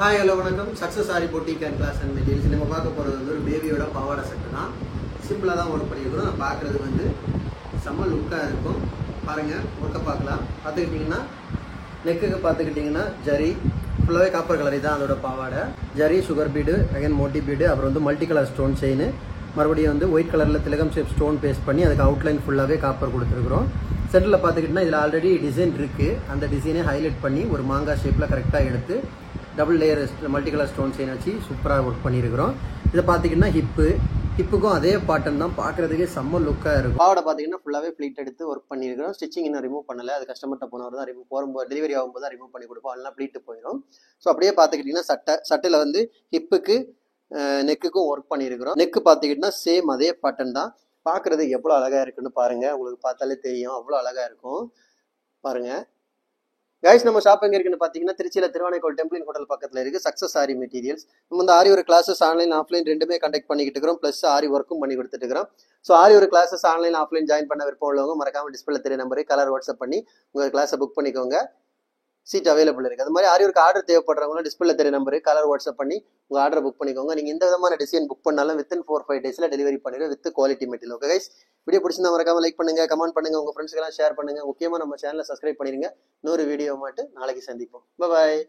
Hi hello வணக்கம். Success sari boutique and class and materials. நம்ம பார்க்க போகிறது வந்து ஒரு பேபியோட பாவாடை செட்டு தான். சிம்பிளாக தான் ஒர்க் பண்ணியிருக்கிறோம். நான் பார்க்குறது வந்து செம்ம லுக்காக இருக்கும். பாருங்கள், ஒர்க்கை பார்க்கலாம். பார்த்துக்கிட்டிங்கன்னா நெக்குக்கு பார்த்துக்கிட்டிங்கன்னா ஜரி ஃபுல்லாகவே காப்பர் கலரி தான் அதோட பாவாடை. Zari, sugar bead, again Moti bead, அப்புறம் வந்து மல்டி கலர் ஸ்டோன் செயின், மறுபடியும் வந்து ஒயிட் கலரில் திலகம் ஷேப் ஸ்டோன் பேஸ்ட் பண்ணி அதுக்கு அவுட்லைன் ஃபுல்லாகவே காப்பர் கொடுத்துருக்குறோம். சென்டரில் பார்த்துக்கிட்டிங்கன்னா இதில் ஆல்ரெடி டிசைன் இருக்குது. அந்த டிசைனை ஹைலைட் பண்ணி ஒரு மாங்காய் ஷேப்பில் கரெக்டாக எடுத்து double layer multi colour stone chain வச்சு சூப்பராக ஒர்க் பண்ணியிருக்கிறோம். இதை பார்த்தீங்கன்னா ஹிப்புக்கும் அதே பாட்டன் தான், பார்க்குறதுக்கே செம்ம லுக்காக இருக்கும். பாவாடை பார்த்தீங்கன்னா ஃபுல்லாகவே ப்ளீட் எடுத்து ஒர்க் பண்ணியிருக்கிறோம். ஸ்டிச்சிங் இன்னும் ரிமூவ் பண்ணலை. அது கஸ்டமர்கிட்ட போனவர் தான் போகும்போது டெலிவரி ஆகும்போது தான் ரிமூவ் பண்ணி கொடுப்போம். அதெல்லாம் ப்ளீட்டு போயிடும். ஸோ அப்படியே பார்த்துக்கிட்டிங்கன்னா சட்டையில் வந்து ஹிப்புக்கு நெக்குக்கும் ஒர்க் பண்ணியிருக்கிறோம். நெக்கு பார்த்துக்கிட்டிங்கன்னா சேம் அதே பாட்டன் தான். பார்க்குறது எவ்வளோ அழகாக இருக்குன்னு பாருங்கள். உங்களுக்கு பார்த்தாலே தெரியும், அவ்வளோ அழகாக இருக்கும். பாருங்கள் கைஸ், நம்ம ஷாப் எங்கே இருக்குன்னு பார்த்தீங்கன்னா திருச்சியில் திருவானைக்கோள் டெம்பிள் ஹோட்டல் பக்கத்தில் இருக்குது. Success sorry materials. நம்ம இந்த ஆரி ஒரு கிளாஸஸ் ஆன்லைன் ஆஃப்லைன் ரெண்டுமே கண்டக்ட் பண்ணிக்கிட்டு இருக்கிறோம். ப்ளஸ் ஆரி ஒர்க்கும் பண்ணி கொடுத்துட்டு இருக்கிறோம். ஸோ ஆரி ஒரு கிளாஸஸ் ஆன்லைன் ஆஃப்லைன் ஜாயின் பண்ண விருப்பம் உள்ளவங்க மறக்காம டிஸ்பிளே தெரிய நம்பரு கலர் வாட்ஸ்அப் பண்ணி உங்கள் கிளாஸை புக் பண்ணிக்கோங்க. சீட் அவைலபிள் இருக்குது. அது மாதிரி ஆரி ஒர்க்கு ஆர்டர் தேவைப்படுறவங்களும் டிஸ்பிளே தெரிய நம்பரு கலர் வாட்ஸ்அப் பண்ணி உங்கள் ஆர்டர் புக் பண்ணிக்கோங்க. நீங்கள் எந்த விதமான டிசைன் புக் பண்ணாலும் வித்தின் 4-5 டேஸில் டெலிவரி பண்ணிடுவோம் with quality material. Okay guys, video பிடிச்சிருந்தா மறக்காம லைக் பண்ணுங்க, கமெண்ட் பண்ணுங்க, உங்கள் ஃப்ரெண்ட்ஸ்க்கெல்லாம் ஷேர் பண்ணுங்க. முக்கியமாக நம்ம சேனலை சப்ஸ்கிரைப் பண்ணிடுங்க. இன்னொரு வீடியோ மட்டும் நாளைக்கு சந்திப்போம். பாய்.